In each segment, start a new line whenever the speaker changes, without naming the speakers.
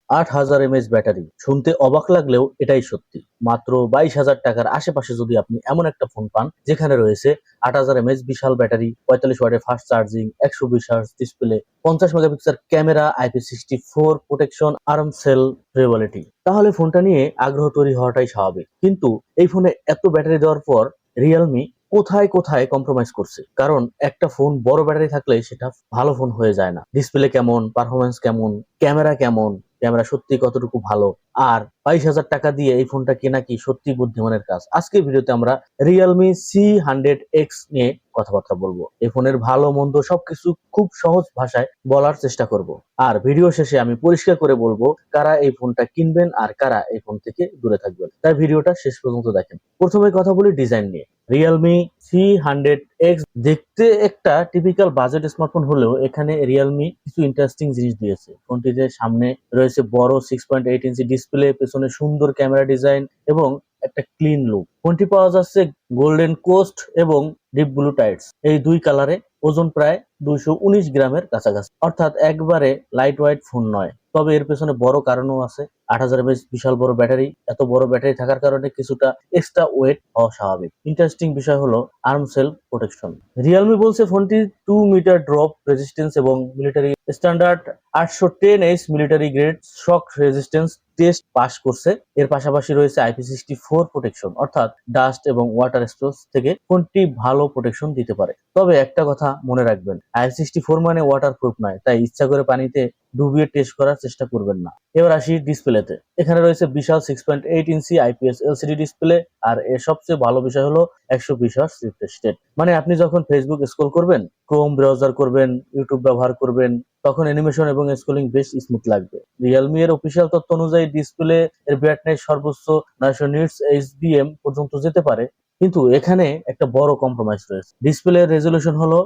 8000 mAh battery. শুনতে অবাক লাগলেও এটাই সত্যি। মাত্র 22,000 টাকার আশেপাশে যদি আপনি এমন একটা ফোন পান যেখানে রয়েছে 8000 mAh বিশাল ব্যাটারি, 45 ওয়াটের fast charging, 120 Hz display, 50 megapixel camera, IP64 protection, ArmorShell durability, তাহলে ফোনটা নিয়ে আগ্রহ তৈরি হওয়াটাই স্বাভাবিক। কিন্তু এই ফোনে এত ব্যাটারি দেওয়ার পর রিয়েলমি কোথায় কোথায় কম্প্রোমাইজ করছে? কারণ একটা ফোন বড় ব্যাটারি থাকলে সেটা ভালো ফোন হয়ে যায় না। ডিসপ্লে কেমন, পারফরমেন্স কেমন, ক্যামেরা কেমন, ক্যামেরা সত্যি কতটুকু ভালো, আর 22,000 টাকা দিয়ে এই ফোনটা কেনা কি সত্যি বুদ্ধিমানের কাজ? আজকের ভিডিওতে আমরা রিয়েলমি C100X নিয়ে কথাবার্তা বলবো। এই ফোনের ভালো মন্দ সবকিছু খুব সহজ ভাষায় বলার চেষ্টা করব। আর ভিডিও শেষে আমি পরিষ্কার করে বলবো কারা এই ফোনটা কিনবেন আর কারা এই ফোন থেকে দূরে থাকবেন। তাই ভিডিওটা শেষ পর্যন্ত দেখেন। প্রথমে কথা বলি ডিজাইন নিয়ে। রিয়েলমি C100X দেখতে একটা টিপিক্যাল বাজেট স্মার্টফোন হলেও এখানে রিয়েলমি কিছু ইন্টারেস্টিং জিনিস দিয়েছে। ফোনটিতে সামনে রয়েছে বড় 6.8 ইঞ্চি ডিসপ্লে, পেছনে সুন্দর ক্যামেরা ডিজাইন এবং একটা ক্লিন লুক। ফোনটি পাওয়া যাচ্ছে গোল্ডেন কোস্ট এবং ডিপ ব্লু টাইটস, এই দুই কালারে। ওজন প্রায় 219 গ্রামের কাছাকাছি, অর্থাৎ একবারে লাইট ওয়েট ফোন নয়। তবে এর পেছনে বড় কারণও আছে। 8000 mAh বিশাল বড় ব্যাটারি, এত বড় ব্যাটারি থাকার কারণে কিছুটা এক্সট্রা ওয়েট হওয়া স্বাভাবিক। ইন্টারেস্টিং বিষয় হলো আর্ম সেল প্রোটেকশন। রিয়েলমি বলছে ফোনটি 2 মিটার ড্রপ রেজিস্ট্যান্স এবং military standard 810H military grade শক রেজিস্ট্যান্স টেস্ট পাস করছে। এর পাশাপাশি রয়েছে IP64 প্রোটেকশন, অর্থাৎ ডাস্ট এবং ওয়াটার স্পোর্টস থেকে ফোনটি ভালো প্রোটেকশন দিতে পারে। তবে একটা কথা মনে রাখবেন, IP64 মানে ওয়াটার প্রুফ নয়, তাই ইচ্ছা করে পানিতে ডুবিয়ে টেস্ট করার চেষ্টা করবেন না। এবার আসি ডিসপ্লেতে। এখানে রয়েছে বিশাল 6.8 ইঞ্চি IPS LCD ডিসপ্লে, আর এর সবচেয়ে ভালো বিষয় হলো 120 Hz রিফ্রেশ রেট। মানে আপনি যখন ফেসবুক স্ক্রল করবেন, ক্রোম ব্রাউজার করবেন, ইউটিউব ব্যবহার করবেন, তখন অ্যানিমেশন এবং স্ক্রলিং বেশ স্মুথ লাগবে। রিয়েলমি এর অফিসিয়াল তথ্য অনুযায়ী ডিসপ্লে এর ব্রাইটনেস সর্বোচ্চ 900 নিটস HDM পর্যন্ত যেতে পারে। কিন্তু এখানে একটা বড় কম্প্রোমাইজ রয়েছে। ডিসপ্লে রেজলিউশন হলো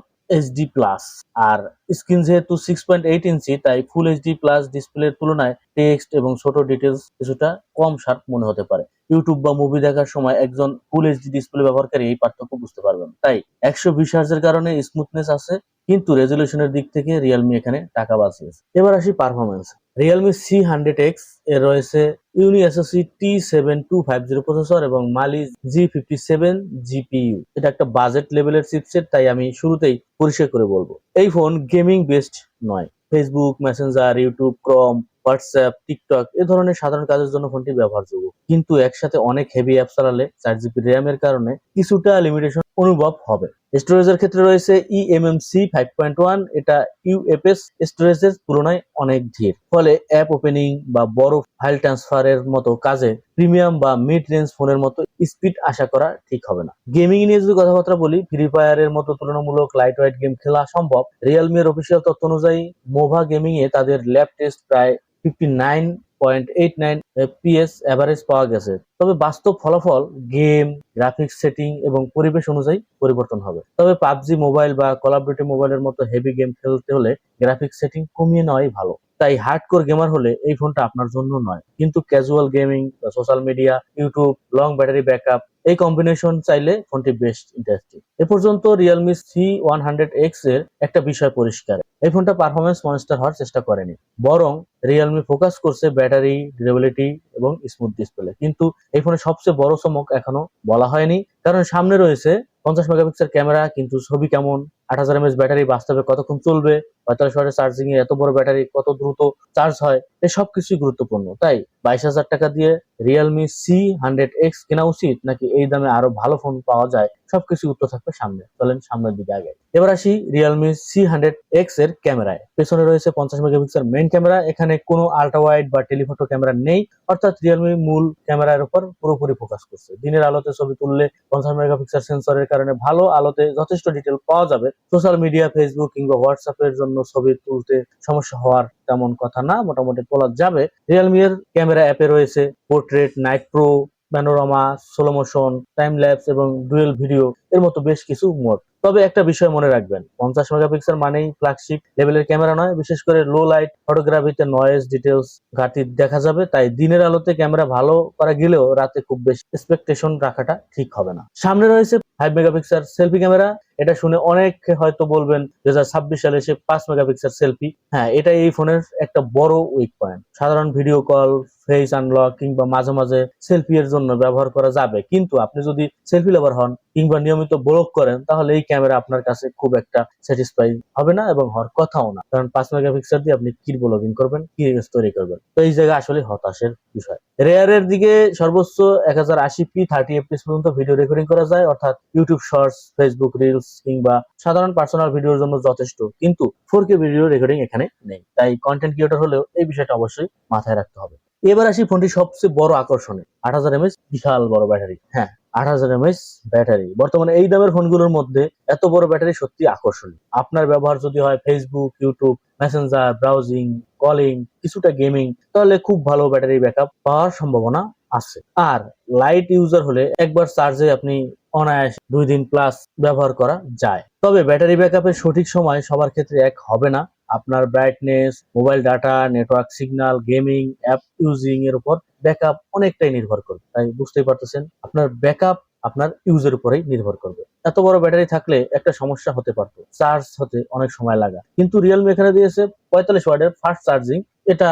HD প্লাস, আর স্ক্রিন যেহেতু 6.8 ইঞ্চি, তাই ফুল HD প্লাস ডিসপ্লের তুলনায় টেক্সট এবং ছোট ডিটেলস কিছুটা কম শার্প মনে হতে পারে। ইউটিউব বা মুভি দেখার সময় একজন ফুল এইচডি ডিসপ্লে ব্যবহারকারী এই পার্থক্য বুঝতে পারবেন। তাই 120 Hz এর কারণে স্মুথনেস আছে, কিন্তু রেজলিউশনের দিক থেকে রিয়েলমি এখানে টাকা বাঁচিয়েছে। এবার আসি পারফরমেন্স। রিয়েলমি C100X এর রয়েছে ইউনি এসওসি T7250 প্রসেসর এবং মালি G57 জিপিইউ। এটা একটা বাজেট লেভেলের চিপসেট, তাই আমি শুরুতেই পরিষ্কার করে বলবো এই ফোন গেমিং বেসড নয়। Facebook, Messenger, YouTube, Chrome, WhatsApp, TikTok এ ধরনের সাধারণ কাজের জন্য ফোনটি ব্যবহারযোগ্য। কিন্তু একসাথে অনেক হেভি অ্যাপ চালালে 4 GB র্যাম এর কারণে কিছুটা লিমিটেশন অনুভব হবে। স্টোরেজের ক্ষেত্রে রয়েছে eMMC 5.1, এটা ইউএফএস স্টোরেজের তুলনায় অনেক ধীর। ফলে অ্যাপ ওপেনিং বা বড় ফাইল ট্রান্সফারের মতো কাজে প্রিমিয়াম বা মিড রেঞ্জ ফোনের মতো স্পিড আশা করা ঠিক হবে না। গেমিং নিয়ে যদি কথাবার্তা বলি, ফ্রি ফায়ারের মতো তুলনামূলক লাইট ওয়েট গেম খেলা সম্ভব। রিয়েলমি এর অফিসিয়াল তথ্য অনুযায়ী মোভা গেমিং এ তাদের ল্যাব টেস্ট প্রায় 59.89 FPS এভারেজ পাওয়া গেছে। তবে বাস্তব ফলাফল গেম, গ্রাফিক্স সেটিং এবং পরিবেশ অনুযায়ী পরিবর্তন হবে। তবে পাবজি মোবাইল বা কল অফ ডিউটি মোবাইলের মতো হেভি গেম খেলতে হলে গ্রাফিক্স সেটিং কমিয়ে নেওয়াই ভালো। তাই হার্ডকোর গেমার হলে এই ফোনটা আপনার জন্য নয়। কিন্তু casual gaming, social media, YouTube, long battery backup এই কম্বিনেশন চাইলে ফোনটি বেস্ট ইন্টারেস্টিং। এ পর্যন্ত রিয়েলমি C100X এর একটা বিষয় পরিষ্কার, এই ফোনটা পারফরমেন্স মনস্টার হওয়ার চেষ্টা করেনি, বরং রিয়েলমি ফোকাস করছে ব্যাটারি, ডিউরেবিলিটি এবং স্মুথ ডিসপ্লে। কিন্তু এই ফোনের সবচেয়ে বড় চমক এখনো বলা হয়নি, কারণ সামনে রয়েছে 50 মেগাপিক্সেল ক্যামেরা, কিন্তু ছবি কেমন, 8000 mAh ব্যাটারি বাস্তবে কতক্ষণ চলবে, 45 ওয়াটের চার্জিং এ এত বড় ব্যাটারি কত দ্রুত চার্জ হয়, এই সবকিছুই গুরুত্বপূর্ণ। তাই 22,000 টাকা দিয়ে রিয়েলমি C100X কেনা উচিত, নাকি এই দামে আরো ভালো ফোন পাওয়া যায়, সবকিছু উত্তর থাকবে সামনে। চলেন সামনের দিকে আগে। এবার আসি রিয়েলমি C100X এর ক্যামেরায়। পেছনে রয়েছে 50 মেগাপিক্সেল মেইন ক্যামেরা, এখানে কোনো আল্ট্রা ওয়াইড বা টেলিফটো ক্যামেরা নেই, অর্থাৎ রিয়েলমি মূল ক্যামেরার উপর পুরোপুরি ফোকাস করছে। দিনের আলোতে ছবি তুললে 50 মেগাপিক্সেল সেন্সরের কারণে ভালো আলোতে যথেষ্ট ডিটেল পাওয়া যাবে। সোশ্যাল মিডিয়া, ফেসবুক কিংবা হোয়াটসঅ্যাপ এর জন্য ছবি তুলতে সমস্যা হওয়ার তেমন কথা না, মোটামুটি তোলা যাবে। রিয়েলমি এর ক্যামেরা অ্যাপে রয়েছে portrait, night pro, panorama, slow motion, time lapse এবং ডুয়েল ভিডিও এর মতো বেশ কিছু মোড। তবে একটা বিষয় মনে রাখবেন, 50 মেগাপিক্সেল মানেই ফ্ল্যাগশিপ লেভেলের ক্যামেরা নয়। বিশেষ করে লো লাইট ফটোগ্রাফিতে নয়েজ ডিটেলস ঘাটতি দেখা যাবে, তাই দিনের আলোতে ক্যামেরা ভালো করা গেলেও রাতে খুব বেশি এক্সপেকটেশন রাখাটা ঠিক হবে না। সামনে রয়েছে 5 মেগাপিক্সেল সেলফি ক্যামেরা। এটা শুনে অনেক হয়তো বলবেন 2026 সালে এসে 5 মেগাপিক্সেল সেলফি। হ্যাঁ, এটা এই ফোনের একটা বড় উইক পয়েন্ট। সাধারণ ভিডিও কল, ফেস আনলক কিংবা মাঝে মাঝে সেলফি এর জন্য ব্যবহার করা যাবে, কিন্তু আপনি যদি সেলফি লাভার হন কিংবা নিয়মিত ব্লগ করেন তাহলে এই ক্যামেরা আপনার কাছে খুব একটা স্যাটিসফাই হবে না এবং হওয়ার কথাও না। কারণ 5 মেগাপিক্সেল দিয়ে আপনি কি ব্লগিং করবেন, কি রিলস তৈরি করবেন? তো এই জায়গায় আসলে হতাশের বিষয়। রেয়ারের দিকে সর্বোচ্চ 1080p 30fps পর্যন্ত ভিডিও রেকর্ডিং করা যায়, অর্থাৎ ইউটিউব শর্টস, ফেসবুক রিলস কিংবা সাধারণ পার্সোনাল ভিডিওর জন্য যথেষ্ট। কিন্তু 4K ভিডিও রেকর্ডিং এখানে নেই, তাই কন্টেন্ট ক্রিয়েটর হলেও এই বিষয়টা অবশ্যই মাথায় রাখতে হবে। এবার আসি ফোনটির সবচেয়ে বড় আকর্ষণে, 8000 mAh বিশাল বড় ব্যাটারি। হ্যাঁ, 8000 mAh ব্যাটারি বর্তমানে এই দামের ফোনগুলোর মধ্যে এত বড় ব্যাটারি সত্যি আকর্ষণীয়। আপনার ব্যবহার যদি হয় Facebook, YouTube, Messenger, browsing, calling, কিছুটা গেমিং, তাহলে খুব ভালো ব্যাটারি ব্যাকআপ পাওয়ার সম্ভাবনা আছে। আর লাইট ইউজার হলে একবার চার্জে আপনি অনায়াসে 2 দিন প্লাস ব্যবহার করা যায়। তবে ব্যাটারি ব্যাকআপের সঠিক সময় সবার ক্ষেত্রে এক হবে না। আপনার brightness, mobile data, network signal, gaming, app using এর উপর ব্যাকআপ অনেকটাই নির্ভর করবে। তাই বুঝতেই পারতেছেন আপনার ব্যাকআপ আপনার ইউজের উপরেই নির্ভর করবে। এত বড় ব্যাটারি থাকলে একটা সমস্যা হতে পারতো, চার্জ হতে অনেক সময় লাগা। কিন্তু রিয়েলমি এখানে দিয়েছে 45 ওয়াটের ফাস্ট চার্জিং। এটা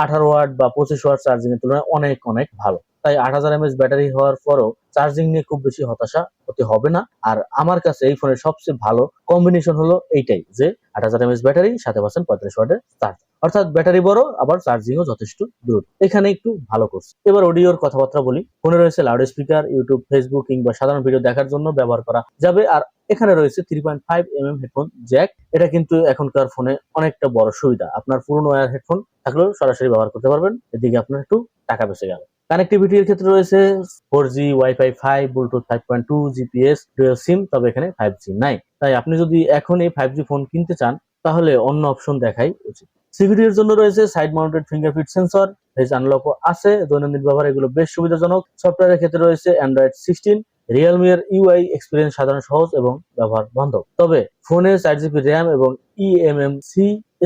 18 ওয়াট বা 25 ওয়াট চার্জিং এর তুলনায় অনেক অনেক ভালো। তাই 8000 mAh ব্যাটারি হওয়ার পরও চার্জিং নিয়ে খুব বেশি হতাশা হতে হবে না। আর আমার কাছে এই ফোনের সবচেয়ে ভালো কম্বিনেশন হলো এইটাই, যে 8000 mAh ব্যাটারি সাথে পাচ্ছেন 45 ওয়াটের চার্জ, অর্থাৎ ব্যাটারি বড় আবার চার্জিংও যথেষ্ট দ্রুত। এখানে একটু ভালো করছে। এবার অডিওর কথাবার্তা বলি। ফোনে রয়েছে লাউড স্পিকার, ইউটিউব, ফেসবুক কিংবা সাধারণ ভিডিও দেখার জন্য ব্যবহার করা যাবে। আর এখানে রয়েছে 3.5mm হেডফোন জ্যাক। এটা কিন্তু এখনকার ফোনে অনেকটা বড় সুবিধা। আপনার পুরনো ওয়্যার হেডফোন থাকলেও সরাসরি ব্যবহার করতে পারবেন, এদিকে আপনার একটু টাকা বেঁচে গেল। কানেক্টিভিটির ক্ষেত্রে রয়েছে 4G, wifi 5, Bluetooth 5.2, GPS, dual SIM, তবে এখানে 5G নাই। তাই আপনি যদি এখন এই 5G ফোন কিনতে চান তাহলে অন্য অপশন দেখাই উচিত। সিকিউরিটি এর জন্য রয়েছে side mounted fingerprint sensor, face আনলকও আছে। দৈনন্দিন ব্যবহার এগুলো বেশ সুবিধাজনক। সফটওয়্যারের ক্ষেত্রে রয়েছে অ্যান্ড্রয়েড 16। রিয়েলমি এর ইউআই এক্সপিরিয়েন্স সাধারণ, সহজ এবং ব্যবহার বান্ধব। তবে ফোনে 4GB র্যাম এবং eMMC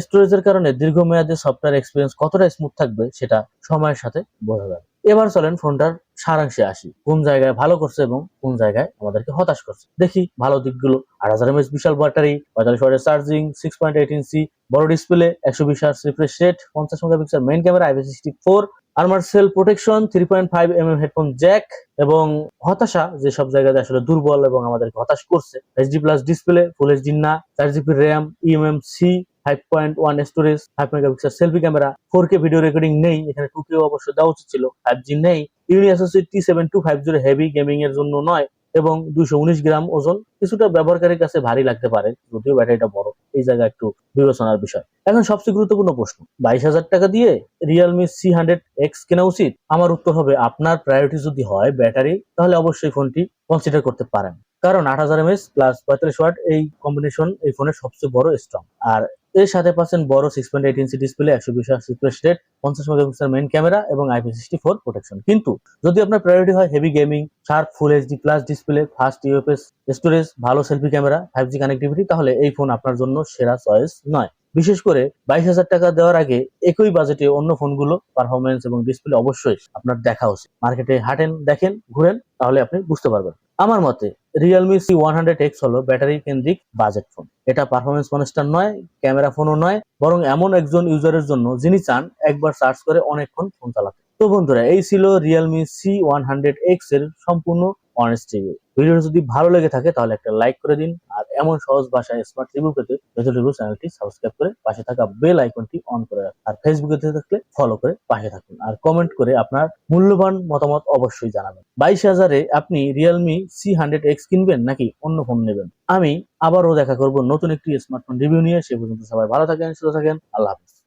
স্টোরেজের কারণে দীর্ঘমেয়াদে সফটওয়্যার এক্সপিরিয়েন্স কতটা স্মুথ থাকবে সেটা সময়ের সাথে বোঝা যাবে। এবার চলেন ফোনটার সারাংশে আসি, কোন জায়গায় ভালো করছে এবং কোন জায়গায় আমাদেরকে হতাশ করছে। দেখি ভালো দিকগুলো। 8000 mAh বিশাল ব্যাটারি, 45 ওয়াটের চার্জিং, 6.8 ইঞ্চি বড় display, 120 hertz refresh rate, 50 megapixel main camera, IP64, armour cell protection, 3.5mm headphone jack. এবং হতাশা যে সব জায়গায় আসলে দুর্বল এবং আমাদেরকে হতাশ করছে, HD plus display, full HD না, 4GB RAM, eMMC, 5.1 storage, 5 megapixel selfie camera, 4K video recording নেই, এখানে 2K অবশ্যই দেওয়া উচিত ছিল, 5G নেই, ইউনি অ্যাসোসিয়েট T7250 হেভি গেমিং এর জন্য নয় এবং 219 গ্রাম ওজন, কিছুটা ব্যবহারকারীর কাছে ভারী লাগতে পারে, যদিও ব্যাটারিটা বড়, এই জায়গায় একটু বিবেচনার বিষয়। এখন সবচেয়ে গুরুত্বপূর্ণ প্রশ্ন, 22,000 টাকা দিয়ে রিয়েলমি C100X কেনা উচিত? আমার উত্তর হবে, আপনার প্রায়োরিটি যদি হয় ব্যাটারি তাহলে অবশ্যই ফোনটি কনসিডার করতে পারেন। কারণ 8000 mAh প্লাস 45 ওয়াট এই কম্বিনেশন এই ফোনের সবচেয়ে বড় স্ট্রং। আর এর সাথে পাচ্ছেন বড় 6.8 inch display, 120 hertz refresh rate, 50 megapixel main camera এবং IP64 প্রোটেকশন। কিন্তু যদি আপনার প্রায়োরিটি হয় heavy gaming, sharp full HD plus display, fast UFS storage, ভালো সেলফি ক্যামেরা, 5G কানেক্টিভিটি, তাহলে এই ফোন আপনার জন্য সেরা চয়েস নয়। বিশেষ করে 22,000 টাকা দেওয়ার আগে একই বাজেটে অন্য ফোনগুলো পারফরমেন্স এবং ডিসপ্লে অবশ্যই আপনার দেখা উচিত। মার্কেটে হাঁটেন, দেখেন, ঘুরেন, তাহলে আপনি বুঝতে পারবেন। আমার মতে রিয়েলমি C100X হলো ব্যাটারি কেন্দ্রিক বাজেট ফোন। এটা পারফরমেন্স মনস্টার নয়, ক্যামেরা ফোনও নয়, বরং এমন একজন ইউজারের জন্য যিনি চান একবার সার্চ করে অনেকক্ষণ ফোন চালাতে। তো বন্ধুরা, এই ছিল রিয়েলমি C100X এর সম্পূর্ণ অনেস্ট রিভিউ। ভিডিওটা যদি ভালো লেগে থাকে তাহলে একটা লাইক করে দিন। আর এমন সহজ ভাষায় স্মার্ট রিভিউ পেতে ভেতর রিভিউ চ্যানেলটি সাবস্ক্রাইব করে পাশে থাকা বেল আইকনটি অন করে রাখুন। আর ফেসবুকে থাকলে ফলো করে পাশে থাকুন। আর কমেন্ট করে আপনার মূল্যবান মতামত অবশ্যই জানাবেন। 22,000-এ আপনি রিয়েলমি C100X কিনবেন নাকি অন্য ফোন নেবেন? আমি আবারও দেখা করব নতুন একটি স্মার্টফোন রিভিউ নিয়ে। সে পর্যন্ত সবাই ভালো থাকেন, সুস্থ থাকেন। আল্লাহ হাফেজ।